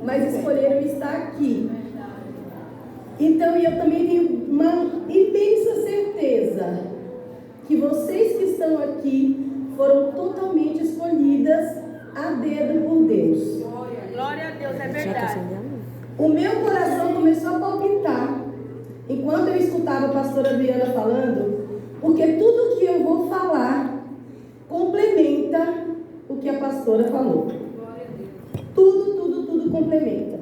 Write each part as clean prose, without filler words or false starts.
mas escolheram estar aqui. Então, eu também tenho uma imensa certeza que vocês que estão aqui foram totalmente escolhidas a dedo por Deus. Glória a Deus, é verdade. O meu coração começou a palpitar enquanto eu escutava a pastora Adriana falando, porque tudo que eu vou falar complementa o que a pastora falou. Tudo complementa.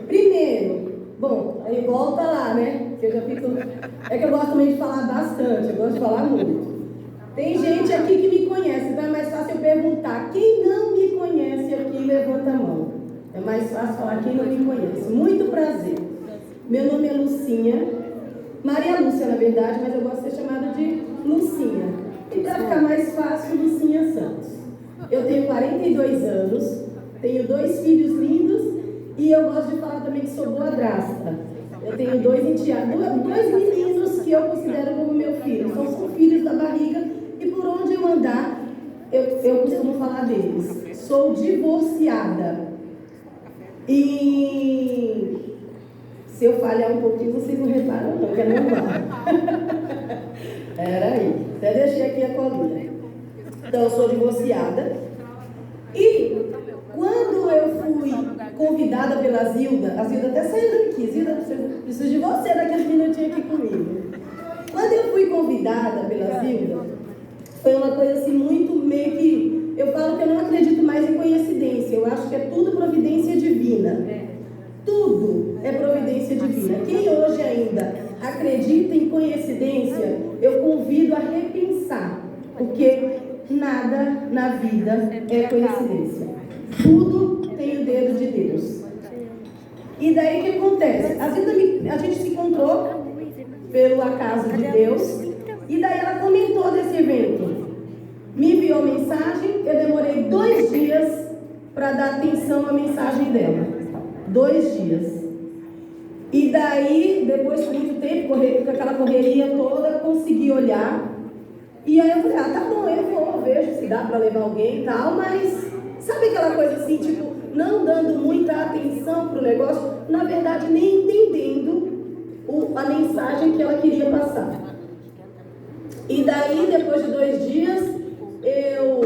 Primeiro, bom, aí volta lá, né? Que eu já fico. É que eu gosto também de falar bastante, eu gosto de falar muito. Tem gente aqui que me conhece, então é mais fácil eu perguntar. Quem não me conhece aqui, levanta a mão. É mais fácil falar quem não me conhece. Muito prazer. Meu nome é Lucinha. Maria Lúcia, na verdade, mas eu gosto de ser chamada de Lucinha. E para ficar mais fácil, Lucinha Santos. Eu tenho 42 anos, tenho 2 filhos lindos e eu gosto de falar também que sou boadrasta. Eu tenho 2 meninos que eu considero como meu filho. São filhos da barriga e por onde eu andar, eu costumo falar deles. Sou divorciada. E se eu falhar um pouquinho, vocês não reparam não, que é normal. Peraí, até deixei aqui a colinha. Então, eu sou divorciada. E quando eu fui convidada pela Zilda, a Zilda até saiu daqui. Zilda, preciso de você daqueles minutinhos aqui comigo. Quando eu fui convidada pela Zilda, foi uma coisa assim muito meio que... Eu falo que eu não acredito mais em coincidência. Eu acho que é tudo providência divina. Tudo é providência divina. Quem hoje ainda acredita em coincidência, eu convido a repensar. Porque nada na vida é coincidência. Tudo tem o dedo de Deus. E daí o que acontece? A gente se encontrou pelo acaso de Deus. E daí ela comentou desse evento. Me enviou mensagem. Eu demorei 2 dias para dar atenção à mensagem dela. 2 dias. E daí, depois de muito tempo, com aquela correria toda, consegui olhar. E aí eu falei, tá bom, eu vejo se dá para levar alguém e tal, mas sabe aquela coisa assim, tipo, não dando muita atenção pro negócio, na verdade nem entendendo a mensagem que ela queria passar. E daí, depois de 2 dias, eu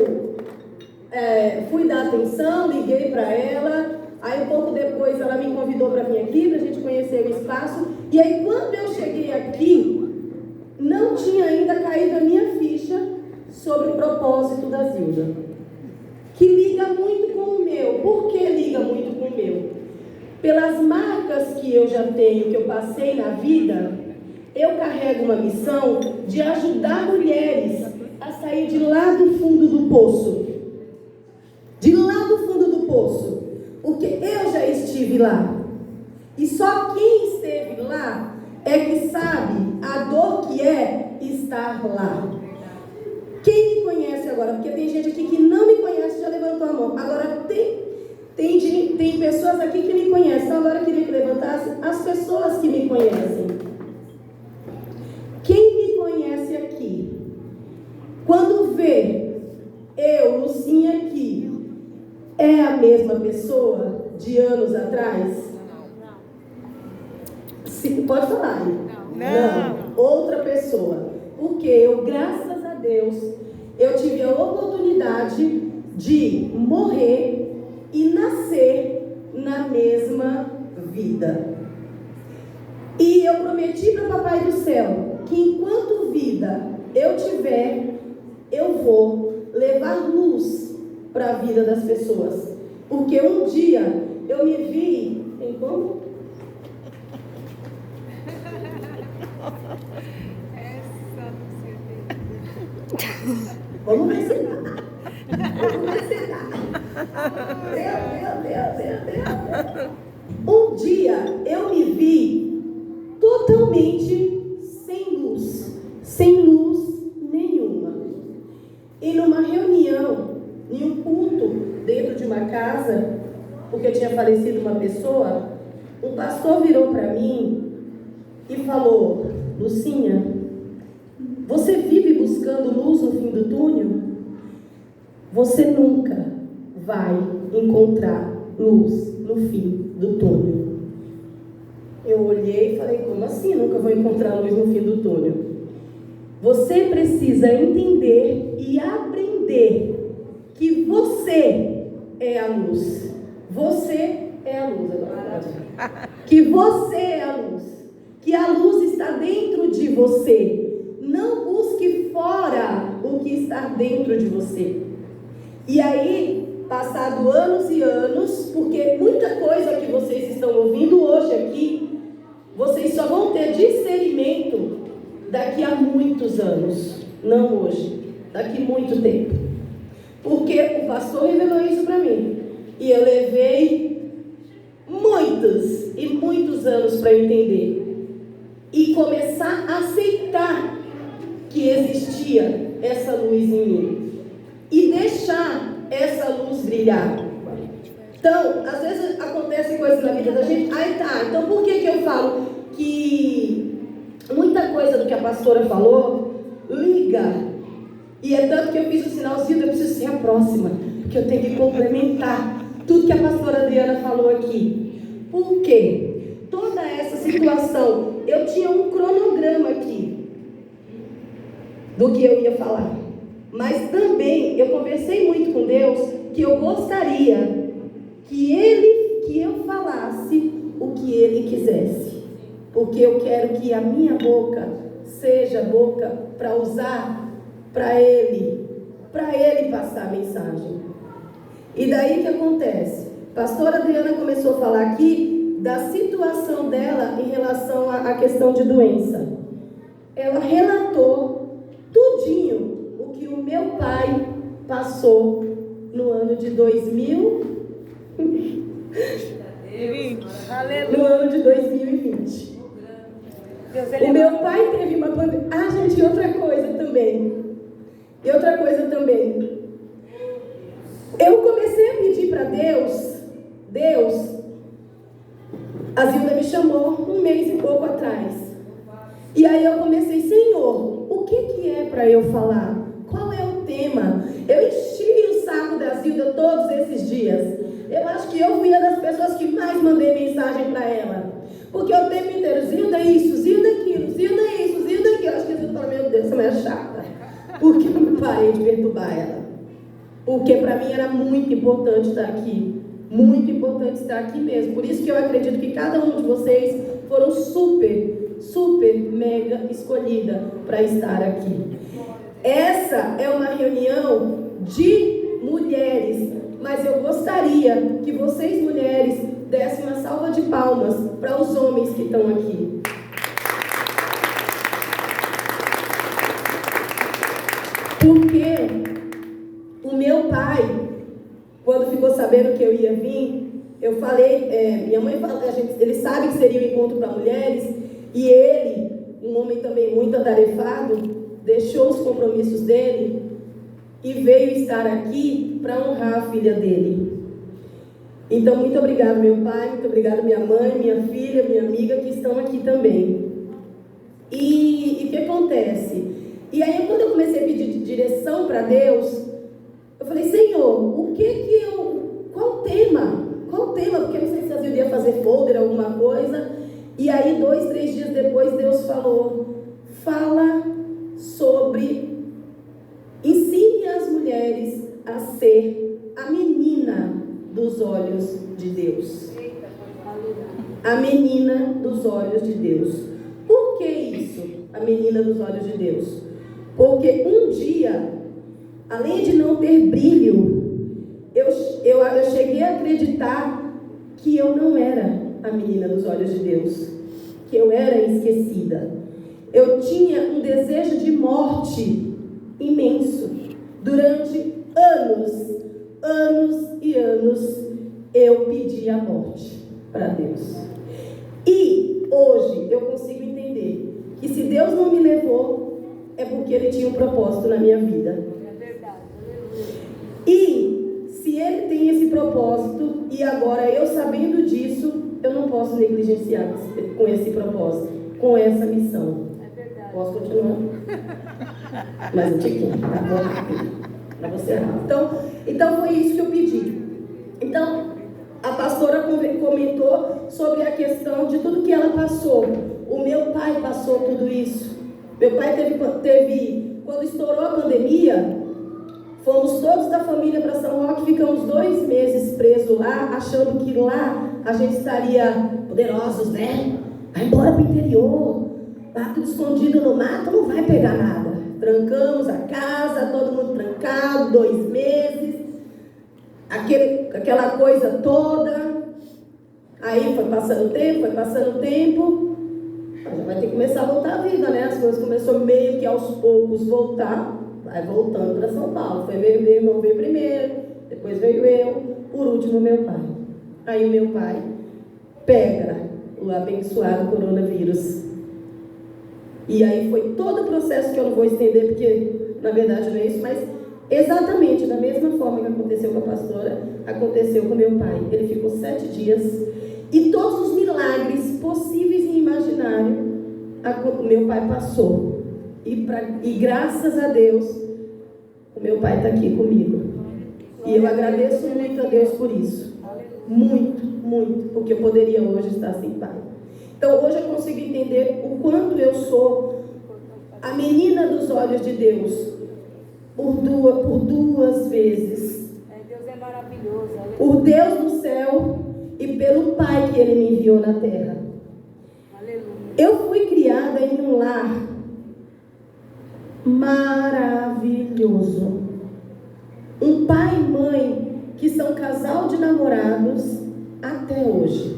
fui dar atenção, liguei para ela. Aí um pouco depois ela me convidou para vir aqui, para a gente conhecer o espaço. E aí quando eu cheguei aqui, não tinha ainda caído a minha ficha sobre o propósito da Zilda, que liga muito com o meu. Por que liga muito com o meu? Pelas marcas que eu já tenho, que eu passei na vida, eu carrego uma missão de ajudar mulheres a sair de lá do fundo do poço. De lá do fundo do poço. Porque eu já estive lá. E só quem esteve lá é que sabe a dor que é estar lá. Quem me conhece agora? Porque tem gente aqui que não me conhece, já levantou a mão. Agora tem pessoas aqui que me conhecem. Então agora eu queria que levantasse as pessoas que me conhecem. Quem me conhece aqui, quando vê eu, Lucinha, aqui, é a mesma pessoa de anos atrás? Pode falar aí. Não. Outra pessoa. Porque eu, graças a Deus, eu tive a oportunidade de morrer e nascer na mesma vida. E eu prometi para o Papai do Céu que enquanto vida eu tiver, eu vou levar luz para a vida das pessoas. Porque um dia eu me vi em como? Vamos ver se dá. Deus. Um dia eu me vi totalmente sem luz nenhuma. E numa reunião, em um culto dentro de uma casa, porque tinha falecido uma pessoa, um pastor virou para mim e falou: Lucinha, você vive buscando luz no fim do túnel? Você nunca vai encontrar luz no fim do túnel. Eu olhei e falei, como assim? Nunca vou encontrar luz no fim do túnel. Você precisa entender e aprender que você é a luz. Você é a luz agora. Que você é a luz. Que a luz está dentro de você. Não busque fora o que está dentro de você. E aí, passado anos e anos, porque muita coisa que vocês estão ouvindo hoje aqui, vocês só vão ter discernimento daqui a muitos anos. Não hoje, daqui muito tempo. Porque o pastor revelou isso para mim. E eu levei muitos e muitos anos para entender. E começar a aceitar que existia essa luz em mim. E deixar essa luz brilhar. Então, às vezes acontecem coisas na vida da gente. Aí tá, então por que eu falo que muita coisa do que a pastora falou liga? E é tanto que eu fiz o sinalzinho, eu preciso ser a próxima, porque eu tenho que complementar tudo que a pastora Adriana falou aqui. Por quê? Toda essa situação, eu tinha um cronograma aqui do que eu ia falar. Mas também eu conversei muito com Deus que eu gostaria que eu falasse o que Ele quisesse. Porque eu quero que a minha boca seja boca para usar para Ele passar a mensagem. E daí que acontece? Pastora Adriana começou a falar aqui da situação dela em relação à questão de doença. Ela relatou tudinho o que o meu pai passou no ano de 2000. No ano de 2020. O meu pai teve uma pandemia. Ah, gente, e outra coisa também. Eu comecei a pedir para Deus, a Zilda me chamou um mês e pouco atrás. E aí eu comecei, Senhor, o que é para eu falar? Qual é o tema? Eu enchi o saco da Zilda todos esses dias. Eu acho que eu fui uma das pessoas que mais mandei mensagem para ela. Porque o tempo inteiro, Zilda isso, Zilda aquilo, Zilda isso, Zilda aquilo. Acho que a Zilda fala, meu Deus, essa mulher é chata. Porque eu não parei de perturbar ela. Porque para mim era muito importante estar aqui. Muito importante estar aqui mesmo. Por isso que eu acredito que cada um de vocês foram super, mega escolhida para estar aqui. Essa é uma reunião de mulheres. Mas eu gostaria que vocês, mulheres, dessem uma salva de palmas para os homens que estão aqui. Porque o meu pai, quando ficou sabendo que eu ia vir, eu falei, minha mãe falou, ele sabe que seria um encontro para mulheres, e ele, um homem também muito atarefado, deixou os compromissos dele e veio estar aqui para honrar a filha dele. Então, muito obrigado, meu pai, muito obrigado, minha mãe, minha filha, minha amiga, que estão aqui também. E o que acontece? E aí, quando eu comecei a pedir direção para Deus, eu falei, Senhor, qual o tema? Porque eu não sei se a Zilda ia fazer folder, alguma coisa. E aí, 2, 3 dias depois, Deus falou, fala sobre... Ensine as mulheres a ser a menina dos olhos de Deus. A menina dos olhos de Deus. Por que isso? A menina dos olhos de Deus. Porque um dia, além de não ter brilho, eu cheguei a acreditar que eu não era a menina dos olhos de Deus. Que eu era esquecida. Eu tinha um desejo de morte imenso. Durante anos e anos, eu pedi a morte para Deus. E hoje eu consigo entender que se Deus não me levou, é porque Ele tinha um propósito na minha vida. É verdade. E se Ele tem esse propósito, e agora eu sabendo disso, eu não posso negligenciar com esse propósito, com essa missão. É verdade. Posso continuar? Mais um tiquinho, tá bom? Para você. Então foi isso que eu pedi. Então, a falou sobre a questão de tudo que ela passou. O meu pai passou tudo isso. Meu pai teve quando estourou a pandemia, fomos todos da família para São Roque, ficamos 2 meses presos lá, achando que lá a gente estaria poderosos, né? Vai embora para o interior, tá tudo escondido no mato, não vai pegar nada. Trancamos a casa, todo mundo trancado, 2 meses, aquela coisa toda. Aí foi passando o tempo, já vai ter que começar a voltar a vida, né? As coisas começaram meio que aos poucos voltar, vai voltando para São Paulo. Foi meu irmão veio primeiro, depois veio eu, por último meu pai. Aí meu pai pega o abençoado coronavírus. E aí foi todo o processo que eu não vou estender, porque na verdade não é isso, mas exatamente da mesma forma que aconteceu com a pastora, aconteceu com meu pai. Ele ficou 7 dias e todos os milagres possíveis e imaginários o meu pai passou. E graças a Deus, o meu pai está aqui comigo. E eu agradeço muito a Deus por isso. Muito, muito, porque eu poderia hoje estar sem pai. Então hoje eu consigo entender o quanto eu sou a menina dos olhos de Deus. Por duas vezes. Deus é maravilhoso. Por Deus do céu e pelo Pai que Ele me enviou na terra. Aleluia. Eu fui criada em um lar maravilhoso. Um pai e mãe que são casal de namorados até hoje.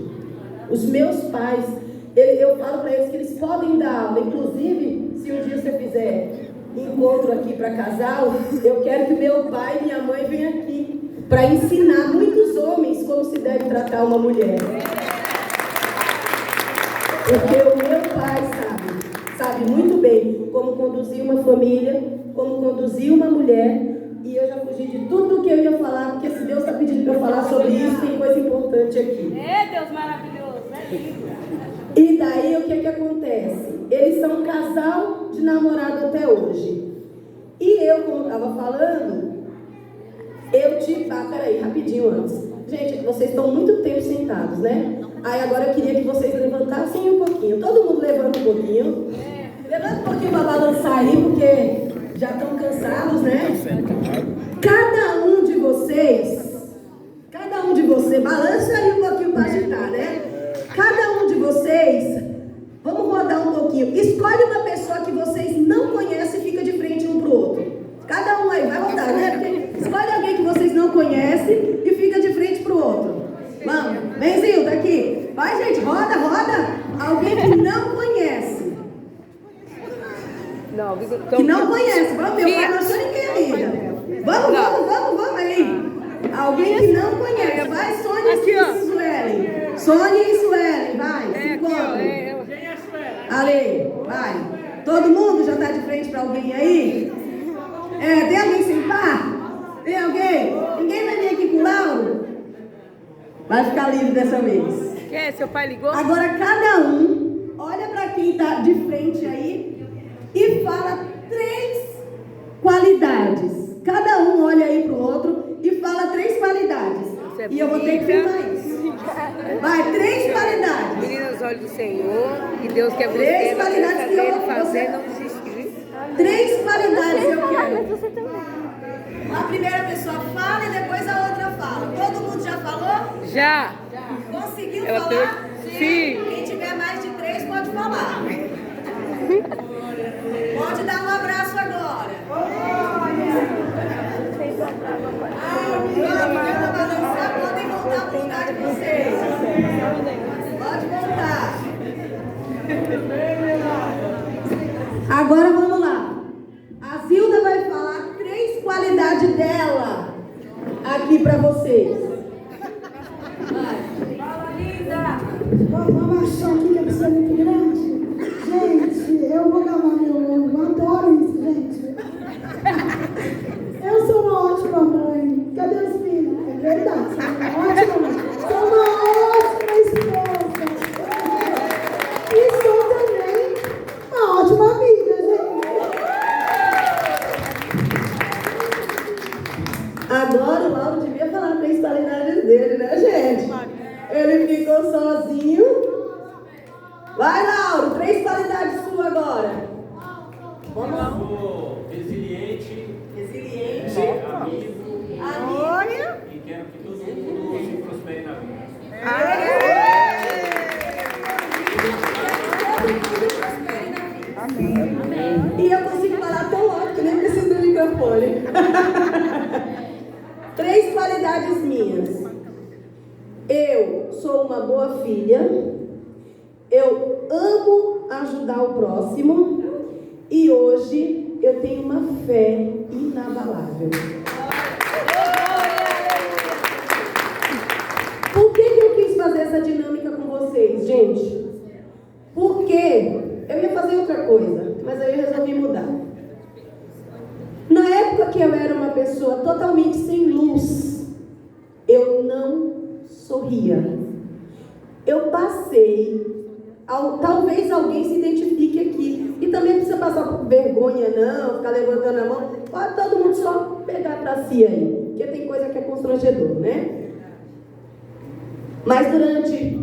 Os meus pais, eu falo para eles que eles podem dar aula. Inclusive, se um dia você fizer encontro aqui para casal, eu quero que meu pai e minha mãe venham aqui para ensinar muitos homens como se deve tratar uma mulher. Porque o meu pai sabe muito bem como conduzir uma família, como conduzir uma mulher, e eu já fugi de tudo que eu ia falar, porque se Deus está pedindo para eu falar sobre isso, tem coisa importante aqui. Deus maravilhoso, E daí o que acontece? Eles são um casal de namorado até hoje. E eu, como estava falando, eu tive... peraí, rapidinho antes. Gente, vocês estão muito tempo sentados, né? Aí agora eu queria que vocês levantassem um pouquinho. Todo mundo levanta um pouquinho. Levanta um pouquinho para balançar aí, porque já estão cansados, né? Cada um de vocês, balança aí um pouquinho para agitar, né? Cada um de vocês, vamos rodar um pouquinho. Escolhe uma pessoa que vocês não conhecem e fica de frente um para o outro. Cada um aí, vai rodar, né? Porque escolhe alguém que vocês não conhecem e fica de frente para o outro. Vamos, vem Zilda aqui. Vai, gente, roda. Alguém que não conhece. Que não conhece. Vamos, meu pai não achou ninguém ainda. Vamos aí. Alguém que não conhece. Vai, Sônia e Suelen. Sônia e Suelen, vai. Se encontrem. Ale, vai. Todo mundo já está de frente para alguém aí? Tem alguém sem par? Tem alguém? Ninguém vai vir aqui com o Lauro? Vai ficar livre dessa vez. Seu pai ligou? Agora cada um olha para quem está de frente aí e fala 3 qualidades. Cada um olha aí pro outro e fala 3 qualidades. E eu vou ter que filmar isso. Vai, 3 qualidades. Menina dos olhos do Senhor, que Deus quer você. 3 qualidades que eu vou fazer, não desistir. 3 qualidades eu quero. A primeira pessoa fala e depois a outra fala. Todo mundo já falou? Já. Conseguiu falar? Sim. Quem tiver mais de 3 pode falar. Pode dar um abraço agora. Podem voltar para o lugar de vocês. Pode voltar. Agora vamos lá. A Zilda vai falar 3 qualidades dela aqui para vocês. Fala, linda. Vamos achar aqui que a pessoa é muito grande? Gente, eu vou gravar meu nome. Eu adoro isso, gente. Eu sou uma ótima mãe. Cadê os filhos? É verdade, sou uma ótima mãe. Sou uma ótima esposa. E sou também uma ótima amiga, gente. Agora o Lauro devia falar 3 qualidades dele, né, gente? Ele ficou sozinho. Vai, Lauro, 3 qualidades suas agora. Vamos lá. Resiliente, Resiliente. Olha. e quero que todo mundo se prospere na vida. E eu consigo falar tão alto que nem preciso do microfone. 3 qualidades minhas. Eu sou uma boa filha. Eu amo ajudar o próximo. E hoje eu tenho uma fé inabalável. Por que eu quis fazer essa dinâmica com vocês, gente? Porque eu ia fazer outra coisa, mas aí eu resolvi mudar. Na época que eu era uma pessoa totalmente sem luz, eu não sorria. Eu passei, talvez alguém se identifique aqui, e também não precisa passar por vergonha não, ficar levantando a mão, pode todo mundo só pegar pra si aí, porque tem coisa que é constrangedor, né? Mas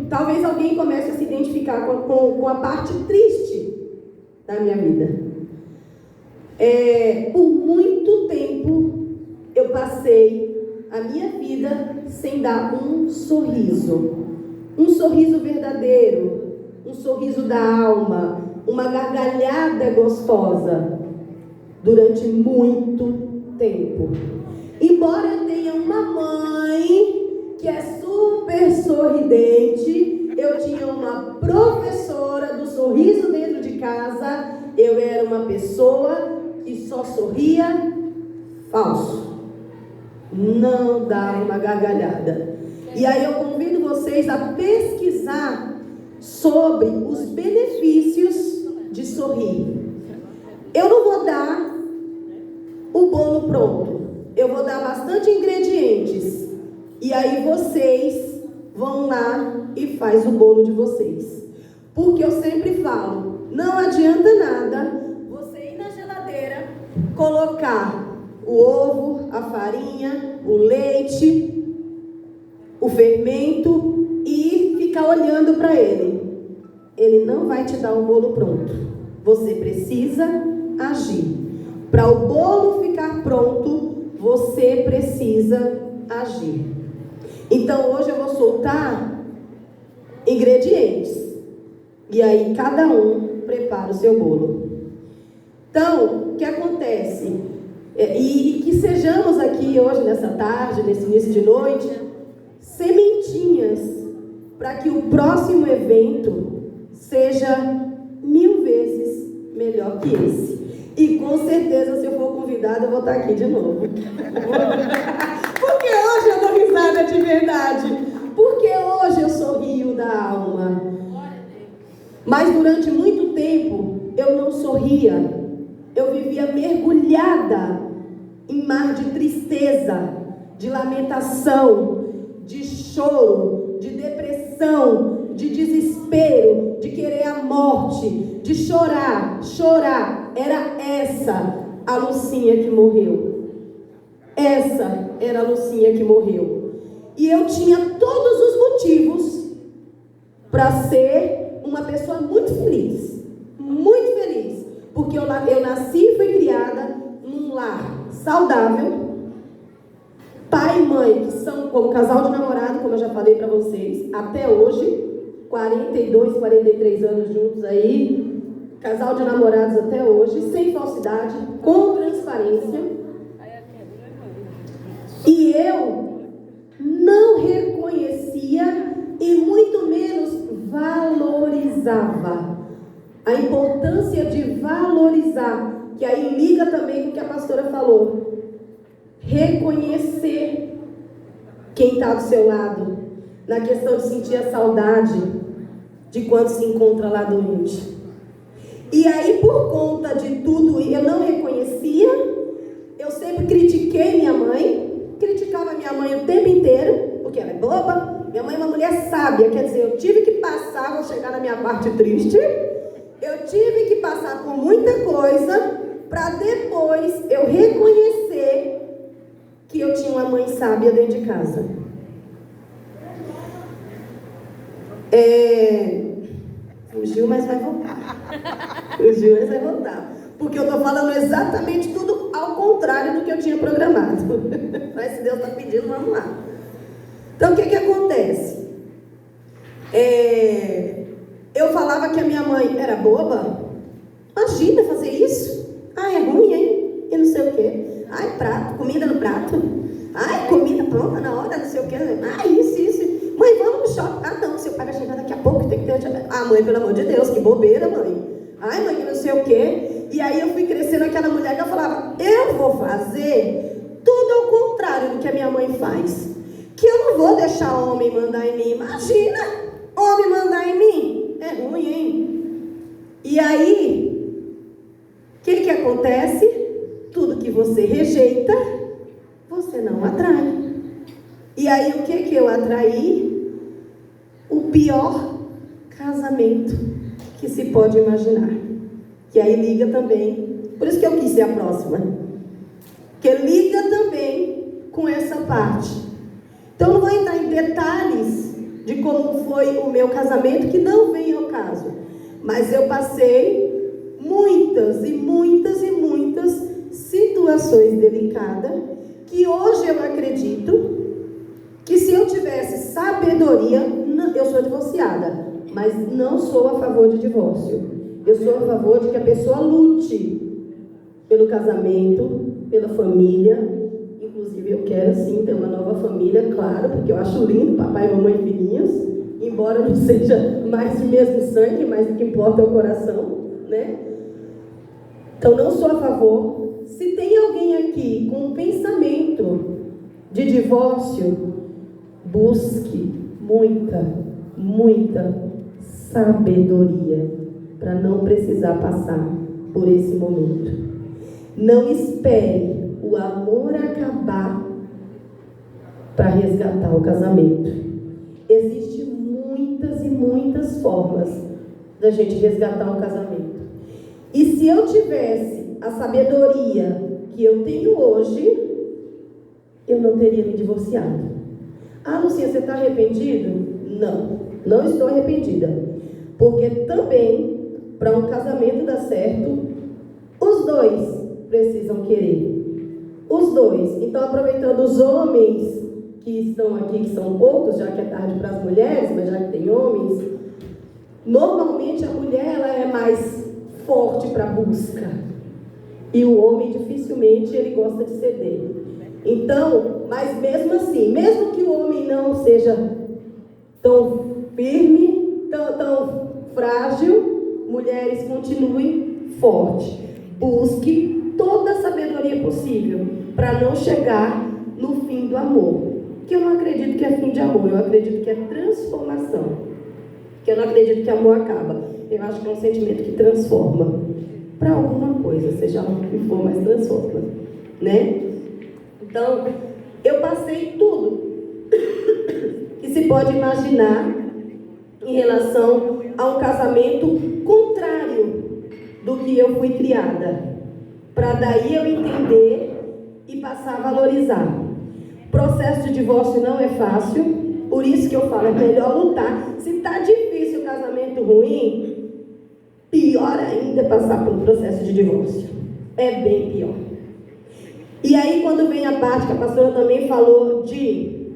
talvez alguém comece a se identificar com a parte triste da minha vida. Por muito tempo eu passei a minha vida sem dar um sorriso verdadeiro, um sorriso da alma, uma gargalhada gostosa, durante muito tempo. Embora eu tenha uma mãe que é super sorridente, eu tinha uma professora do sorriso dentro de casa, eu era uma pessoa que só sorria falso, não dava uma gargalhada. E aí eu convido vocês a pesquisar sobre os benefícios de sorrir. Eu não vou dar o bolo pronto, eu vou dar bastante ingredientes. E aí vocês vão lá e faz o bolo de vocês. Porque eu sempre falo, não adianta nada você ir na geladeira, colocar o ovo, a farinha, o leite, o fermento e ficar olhando para ele. Ele não vai te dar um bolo pronto. Você precisa agir. Para o bolo ficar pronto, você precisa agir. Então hoje eu vou soltar ingredientes. E aí cada um prepara o seu bolo. Então, o que acontece? E que sejamos aqui hoje, nessa tarde, nesse início de noite, sementinhas para que o próximo evento seja 1000 vezes melhor que esse. E com certeza, se eu for convidada, eu vou estar aqui de novo. Porque hoje eu dou risada de verdade. Porque hoje eu sorrio da alma. Mas durante muito tempo, eu não sorria. Eu vivia mergulhada em mar de tristeza, de lamentação, de choro, de depressão, de desespero, de querer a morte, de chorar. Era essa a Lucinha que morreu. Essa era a Lucinha que morreu. E eu tinha todos os motivos para ser uma pessoa muito feliz. Muito feliz. Porque eu nasci e fui criada num lar saudável. Pai e mãe, que são como casal de namorado, como eu já falei para vocês, até hoje, 42, 43 anos juntos aí, casal de namorados até hoje, sem falsidade, com transparência. E eu não reconhecia e muito menos valorizava. A importância de valorizar, que aí liga também com o que a pastora falou. Reconhecer quem está do seu lado, na questão de sentir a saudade de quando se encontra lá doente. E aí, por conta de tudo, eu não reconhecia, eu sempre critiquei minha mãe, criticava minha mãe o tempo inteiro, porque ela é boba. Minha mãe é uma mulher sábia, quer dizer, eu tive que passar, vou chegar na minha parte triste, eu tive que passar por muita coisa, para depois eu reconhecer que eu tinha uma mãe sábia dentro de casa. fugiu, mas vai voltar. Fugiu, mas vai voltar. Porque eu estou falando exatamente tudo ao contrário do que eu tinha programado. Mas se Deus está pedindo, vamos lá. Então, o que acontece? Eu falava que a minha mãe era boba. Imagina fazer isso. Ai, é ruim, hein? E não sei o quê. Ai, prato, comida no prato. Ai, comida pronta na hora, não sei o quê. Ai, isso. Mãe, vamos no shopping. Ah, não, seu pai vai chegar daqui a pouco, tem que ter... Ah, mãe, pelo amor de Deus, que bobeira, mãe. Ai, mãe, que não sei o quê. E aí eu fui crescendo aquela mulher que eu falava, eu vou fazer tudo ao contrário do que a minha mãe faz. Que eu não vou deixar homem mandar em mim. Imagina, homem mandar em mim. É ruim, hein? E aí, o que acontece? Tudo que você rejeita, você não atrai. E aí, o que eu atraí? O pior casamento que se pode imaginar. Que aí liga também, por isso que eu quis ser a próxima. Que liga também com essa parte. Então, eu não vou entrar em detalhes de como foi o meu casamento, que não vem ao caso. Mas eu passei muitas situações delicadas, que hoje eu acredito que se eu tivesse sabedoria, eu sou divorciada, mas não sou a favor de divórcio. Eu sou a favor de que a pessoa lute pelo casamento, pela família. Inclusive eu quero sim ter uma nova família, claro, porque eu acho lindo papai, mamãe e filhinhos, embora não seja mais do mesmo sangue, mas o que importa é o coração, né? Então não sou a favor. Se tem alguém aqui com um pensamento de divórcio, busque muita sabedoria para não precisar passar por esse momento. Não espere o amor acabar para resgatar o casamento. Existem muitas formas da gente resgatar um casamento. E se eu tivesse a sabedoria que eu tenho hoje, eu não teria me divorciado. Ah, Lucinha, você está arrependido? Não estou arrependida. Porque também, para um casamento dar certo, os dois precisam querer. Os dois. Então, aproveitando os homens que estão aqui, que são poucos, já que é tarde para as mulheres, mas já que tem homens, normalmente a mulher ela é mais forte para a busca. E o homem, dificilmente, ele gosta de ceder. Então, mas mesmo assim, mesmo que o homem não seja tão firme, tão frágil, mulheres continuem fortes. Busque toda a sabedoria possível para não chegar no fim do amor. Que eu não acredito que é fim de amor, eu acredito que é transformação. Que eu não acredito que amor acaba. Eu acho que é um sentimento que transforma para alguma coisa, seja lá o que for, mas transforma, né? Então, eu passei tudo que se pode imaginar em relação a um casamento contrário do que eu fui criada, para daí eu entender e passar a valorizar. O processo de divórcio não é fácil, por isso que eu falo, é melhor lutar. Se está difícil o casamento ruim, pior ainda é passar por um processo de divórcio. É bem pior. E aí, quando vem a parte que a pastora também falou de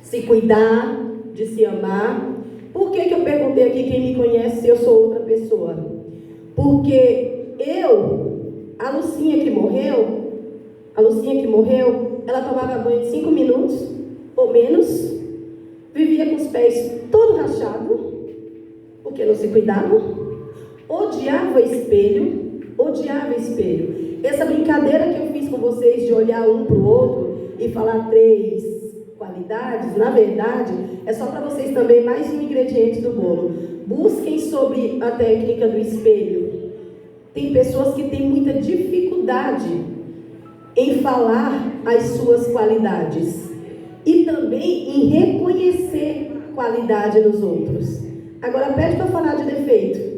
se cuidar, de se amar. Por que eu perguntei aqui, quem me conhece, se eu sou outra pessoa? Porque a Lucinha que morreu, ela tomava banho de 5 minutos, ou menos, vivia com os pés todo rachado, porque não se cuidava, odiava espelho. Essa brincadeira que eu fiz com vocês de olhar um para o outro e falar 3 qualidades, na verdade, é só para vocês também mais um ingrediente do bolo. Busquem sobre a técnica do espelho. Tem pessoas que têm muita dificuldade em falar as suas qualidades e também em reconhecer qualidade nos outros. Agora pede para falar de defeito.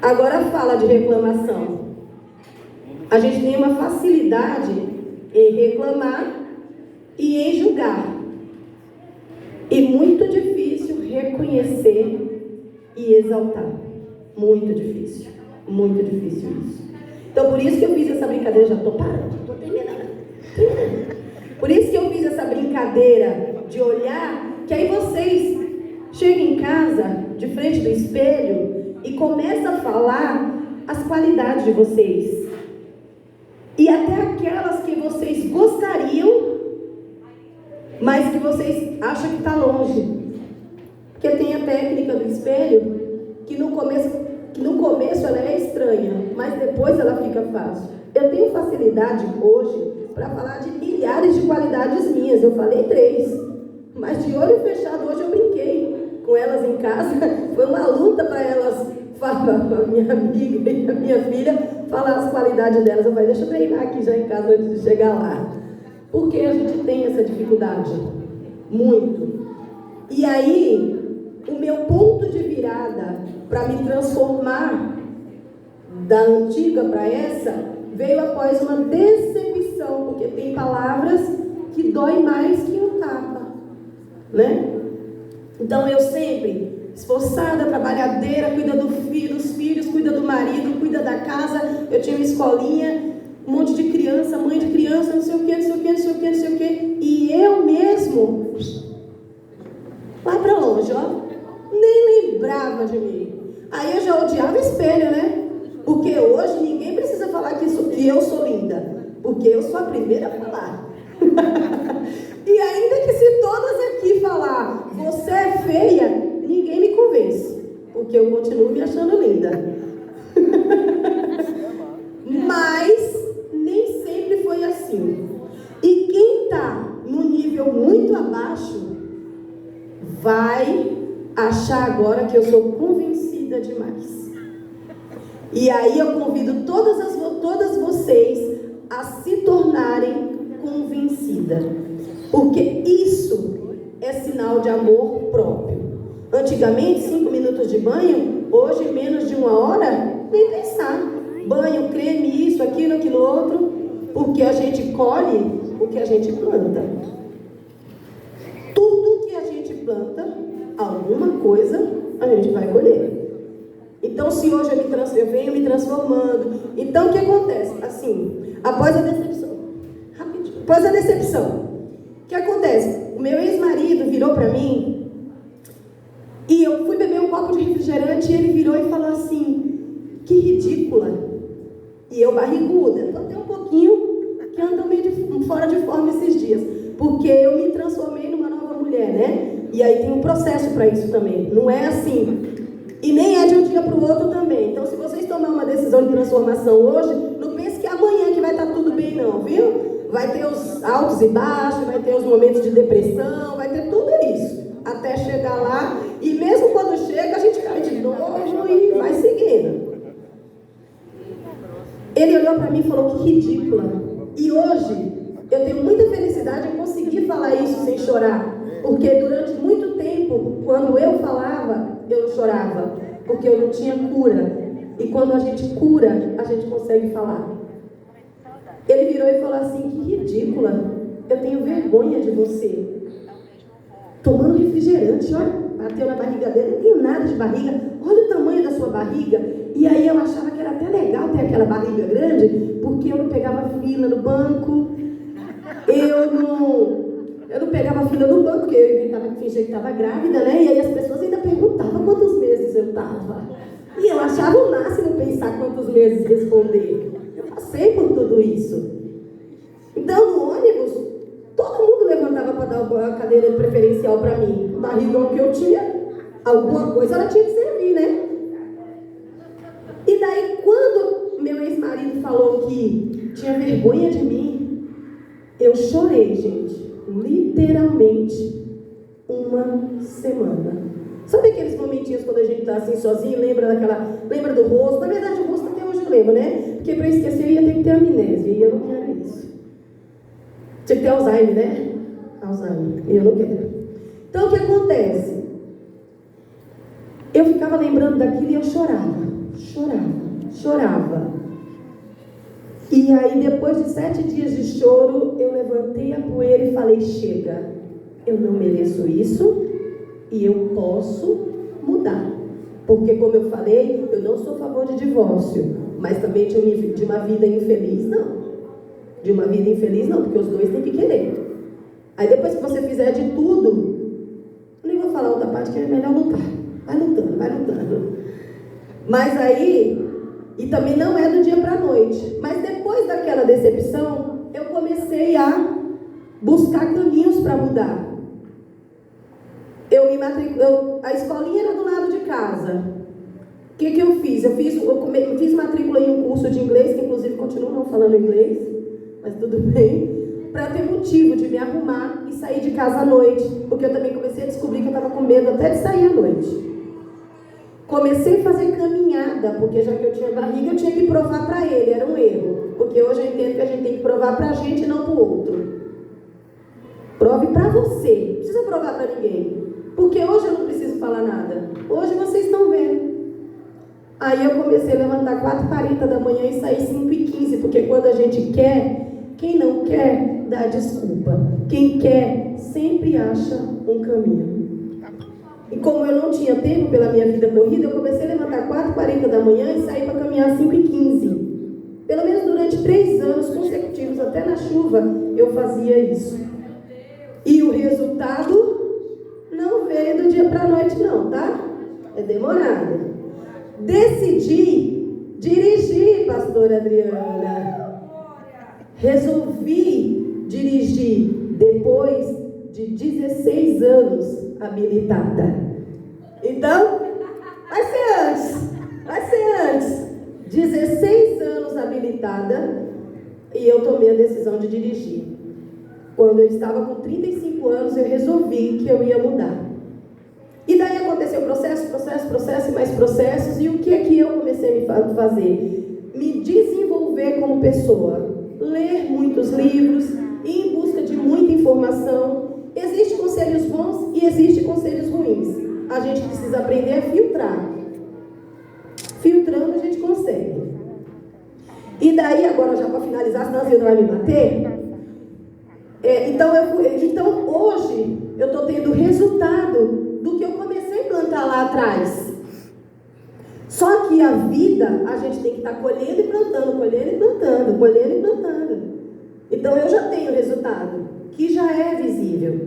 Agora fala de reclamação. A gente tem uma facilidade em reclamar e em julgar. E muito difícil reconhecer e exaltar. Muito difícil isso. Então, por isso que eu fiz essa brincadeira, já estou parando, estou terminando. Por isso que eu fiz essa brincadeira de olhar, que aí vocês chegam em casa, de frente do espelho, e começam a falar as qualidades de vocês. E até aquelas que vocês gostariam, mas que vocês acham que está longe. Porque tem a técnica do espelho, que no começo ela é estranha, mas depois ela fica fácil. Eu tenho facilidade hoje para falar de milhares de qualidades minhas. Eu falei 3, mas de olho fechado hoje eu brinquei com elas em casa. Foi uma luta para elas falar, a minha amiga e a minha filha, falar as qualidades delas. Eu falei, deixa eu treinar aqui já em casa antes de chegar lá. Porque a gente tem essa dificuldade, muito. E aí, o meu ponto de virada para me transformar da antiga para essa, veio após uma decepção, porque tem palavras que dói mais que um tapa, né? Então eu sempre, esforçada, trabalhadeira, cuida dos filhos, cuida do marido, cuida da casa. Eu tinha uma escolinha, um monte de criança, mãe de criança, não sei o que. E eu mesmo, lá para longe, ó, nem lembrava de mim. Aí eu já odiava espelho, né? Porque hoje ninguém precisa falar que eu sou linda, porque eu sou a primeira a falar. E ainda que se todas aqui falar, você é feia, ninguém me convence, porque eu continuo me achando linda. Mas nem sempre foi assim. E quem está no nível muito abaixo vai achar agora que eu sou convencida demais. E aí eu convido todas vocês a se tornarem convencidas, porque isso é sinal de amor próprio. Antigamente 5 minutos de banho, hoje menos de 1 hora, nem pensar. Banho, creme, isso, aquilo outro, porque a gente colhe o que a gente planta. Tudo que a gente planta, alguma coisa a gente vai colher. Então, se hoje eu venho me transformando, então o que acontece? Assim, após a decepção, o que acontece? O meu ex-marido virou para mim e eu fui beber um copo de refrigerante e ele virou e falou assim, que ridícula. E eu barriguda, tô até um pouquinho que ando meio fora de forma esses dias, porque eu me transformei numa nova mulher, né? E aí tem um processo para isso também, não é assim, e nem é de um dia para o outro também. Então, se vocês tomarem uma decisão de transformação hoje, não pense que é amanhã que vai estar tudo bem não, viu? Vai ter os altos e baixos, vai ter os momentos de depressão, vai ter tudo isso, até chegar lá, e mesmo quando chega, a gente cai de novo e vai seguindo. Ele olhou para mim e falou, que ridícula. E hoje, eu tenho muita felicidade em conseguir falar isso sem chorar. Porque durante muito tempo, quando eu falava, eu chorava. Porque eu não tinha cura. E quando a gente cura, a gente consegue falar. Ele virou e falou assim, que ridícula. Eu tenho vergonha de você. Tomando refrigerante, olha. Bateu na barriga dele, não tenho nada de barriga. Olha o tamanho da sua barriga. E aí eu achava que era até legal ter aquela barriga grande, porque eu não pegava fila no banco. Eu não pegava fila no banco, porque eu inventava que fingia que estava grávida, né? E aí as pessoas ainda perguntavam quantos meses eu estava. E eu achava o máximo pensar quantos meses responder. Eu passei por tudo isso. Então, no ônibus, todo mundo levantava para dar a cadeira preferencial para mim. O barrigão que eu tinha, alguma coisa ela tinha que servir, né? E daí, quando meu ex-marido falou que tinha vergonha de mim, eu chorei, gente. Literalmente, 1 semana. Sabe aqueles momentinhos quando a gente tá assim sozinho, lembra do rosto? Na verdade, o rosto até hoje eu lembro, né? Porque para esquecer eu ia ter que ter amnésia, e eu não quero isso. Tinha que ter Alzheimer, né? Alzheimer, e eu não quero. Então, o que acontece? Eu ficava lembrando daquilo e eu chorava. E aí, depois de 7 dias de choro, eu levantei a poeira e falei, chega, eu não mereço isso e eu posso mudar. Porque, como eu falei, eu não sou a favor de divórcio, mas também de uma vida infeliz, não. De uma vida infeliz, não, porque os dois têm que querer. Aí depois que você fizer de tudo, eu nem vou falar outra parte que é melhor lutar. Vai lutando. Mas aí, e também não é do dia para a noite, mas depois daquela decepção, eu comecei a buscar caminhos para mudar. A escolinha era do lado de casa. O que eu fiz? Eu fiz matrícula em um curso de inglês, que inclusive continuo não falando inglês, mas tudo bem, para ter motivo de me arrumar e sair de casa à noite, porque eu também comecei a descobrir que eu estava com medo até de sair à noite. Comecei a fazer caminhada, porque já que eu tinha barriga, eu tinha que provar para ele, era um erro, porque hoje eu entendo que a gente tem que provar para a gente e não para o outro. Prove para você, não precisa provar para ninguém. Porque hoje eu não preciso falar nada. Hoje vocês estão vendo. Aí eu comecei a levantar 4h40 da manhã e sair 5h15. Porque quando a gente quer, quem não quer, dá desculpa. Quem quer, sempre acha um caminho. E como eu não tinha tempo pela minha vida corrida, eu comecei a levantar 4h40 da manhã e sair para caminhar 5h15. Pelo menos durante 3 anos consecutivos, até na chuva, eu fazia isso. E o resultado não veio do dia para a noite não, tá? É demorado. Decidi dirigir, pastora Adriana. Resolvi dirigir depois de 16 anos habilitada. Então, vai ser antes. 16 anos habilitada e eu tomei a decisão de dirigir. Quando eu estava com 35 anos, eu resolvi que eu ia mudar. E daí aconteceu processo e mais processos. E o que é que eu comecei a fazer? Me desenvolver como pessoa. Ler muitos livros, ir em busca de muita informação. Existem conselhos bons e existem conselhos ruins. A gente precisa aprender a filtrar. Filtrando a gente consegue. E daí, agora já para finalizar, senão a Zilda vai me bater... Então hoje eu estou tendo resultado do que eu comecei a plantar lá atrás. Só que a vida, a gente tem que estar colhendo e plantando. Então eu já tenho resultado, que já é visível.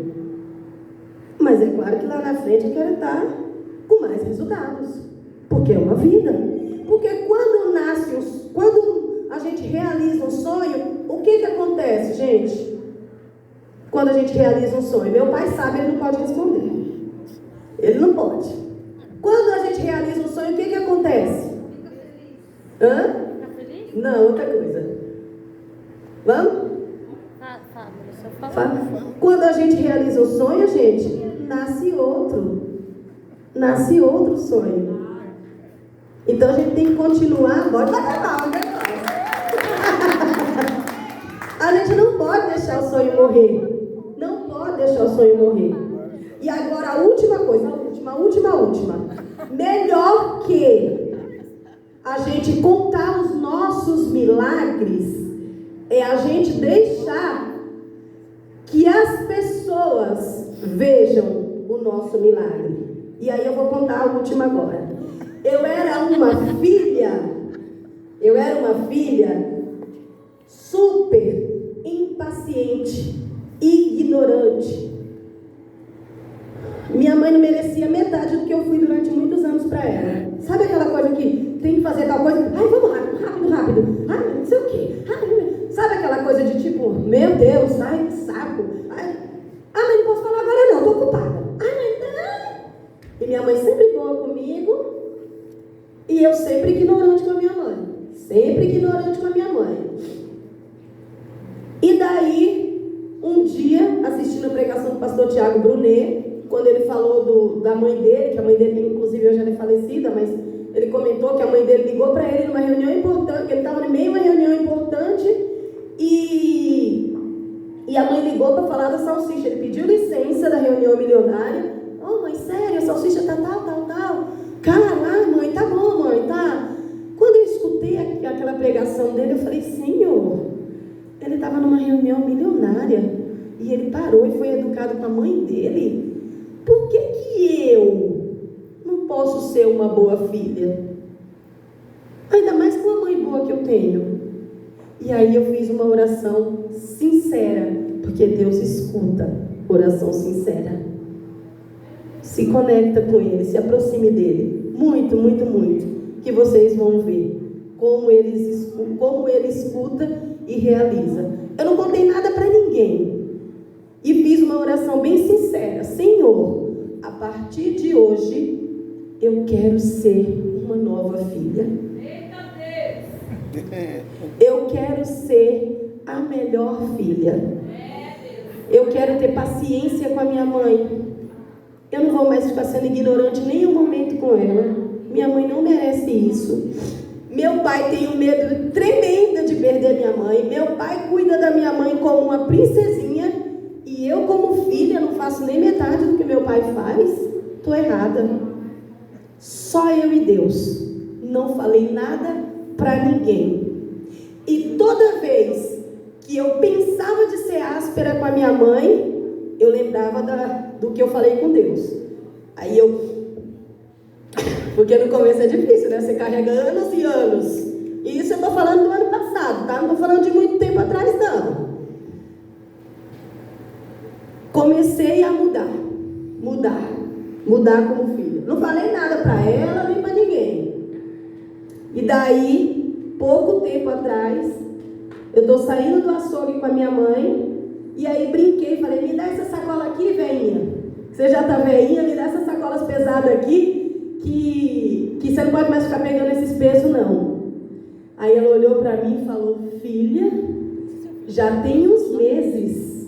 Mas é claro que lá na frente eu quero estar com mais resultados. Porque é uma vida. Porque quando a gente realiza um sonho, o que acontece, gente? Quando a gente realiza um sonho, meu pai sabe, ele não pode responder. Ele não pode. Quando a gente realiza um sonho, o que acontece? Fica feliz? Não, outra coisa. Vamos? Quando a gente realiza um sonho, gente, nasce outro sonho. Então a gente tem que continuar. Bora bater palma, né? A gente não pode deixar o sonho morrer. Não pode deixar o sonho morrer. E agora a última coisa, a última. Melhor que a gente contar os nossos milagres é a gente deixar que as pessoas vejam o nosso milagre. E aí eu vou contar a última agora. Eu era uma filha super impaciente, ignorante. Minha mãe não merecia metade do que eu fui durante muitos anos para ela. Sabe aquela coisa que tem que fazer tal coisa? Ai, vamos rápido. Ai, não sei o quê. Ai, sabe aquela coisa de tipo, meu Deus, ai, que saco. Ai, mas não posso falar agora não, tô ocupada. Ai, mas não. E minha mãe sempre boa comigo. E eu sempre ignorante com a minha mãe. E daí, um dia, assistindo a pregação do pastor Tiago Brunet, quando ele falou da mãe dele, que a mãe dele, inclusive, hoje é falecida, mas ele comentou que a mãe dele ligou para ele numa reunião importante, que ele estava no meio de uma reunião importante, e a mãe ligou para falar da salsicha. Ele pediu licença da reunião milionária. Oh, mãe, sério, a salsicha tá tal. Cara, mãe, tá bom, mãe, tá. Quando eu escutei aquela pregação dele, eu falei, Senhor, ele estava numa reunião milionária e ele parou e foi educado com a mãe dele. Por que eu não posso ser uma boa filha. Ainda mais com a mãe boa que eu tenho. E aí eu fiz uma oração sincera, porque Deus escuta oração sincera. Se conecta com Ele, se aproxime dEle. Muito, muito, muito. Que vocês vão ver como Ele escuta e realiza. Eu não contei nada para ninguém. E fiz uma oração bem sincera. Senhor, a partir de hoje, eu quero ser uma nova filha. Eu quero ser a melhor filha. Eu quero ter paciência com a minha mãe. Eu não vou mais ficar sendo ignorante em nenhum momento com ela. Minha mãe não merece isso. Meu pai tem um medo tremendo de perder minha mãe. Meu pai cuida da minha mãe como uma princesinha. E eu, como filha, não faço nem metade do que meu pai faz. Estou errada. Só eu e Deus. Não falei nada para ninguém. E toda vez que eu pensava de ser áspera com a minha mãe, eu lembrava do que eu falei com Deus. Aí porque no começo é difícil, né? Você carrega anos e anos. E isso eu estou falando do ano passado, tá? Não estou falando de muito tempo atrás, não. Comecei a mudar como filha. Não falei nada para ela, nem para ninguém. E daí, pouco tempo atrás, eu estou saindo do açougue com a minha mãe. E aí brinquei, falei, me dá essa sacola aqui, veinha. Você já tá veinha, me dá essas sacolas pesadas aqui, que você não pode mais ficar pegando esses pesos, não. Aí ela olhou para mim e falou, filha, já tem uns meses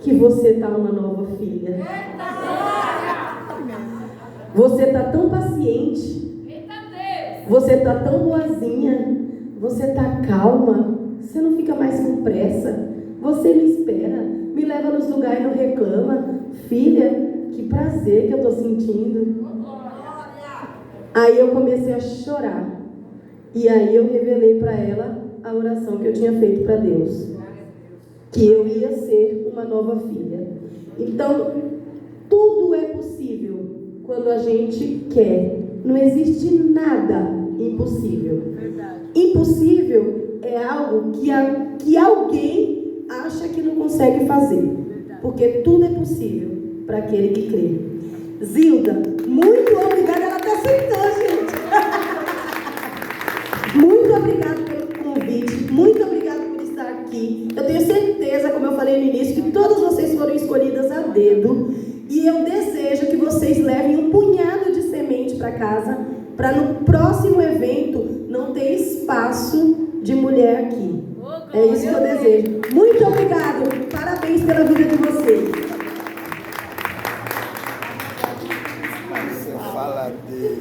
que você tá uma nova filha. Você tá tão paciente. Você tá tão boazinha. Você tá calma. Você não fica mais com pressa. Você me espera, me leva nos lugares e não reclama. Filha, que prazer que eu estou sentindo. Aí eu comecei a chorar. E aí eu revelei para ela a oração que eu tinha feito para Deus. Que eu ia ser uma nova filha. Então, tudo é possível quando a gente quer. Não existe nada impossível. Impossível é algo que alguém acha que não consegue fazer, porque tudo é possível para aquele que crê. Zilda, muito obrigada, ela está aceitando, gente. Muito obrigada pelo convite, muito obrigada por estar aqui. Eu tenho certeza, como eu falei no início, que todas vocês foram escolhidas a dedo, e eu desejo que vocês levem um punhado de semente para casa, para no próximo evento não ter espaço de mulher aqui. É isso que eu desejo. Muito obrigado. Parabéns pela vida de vocês. Você fala dele.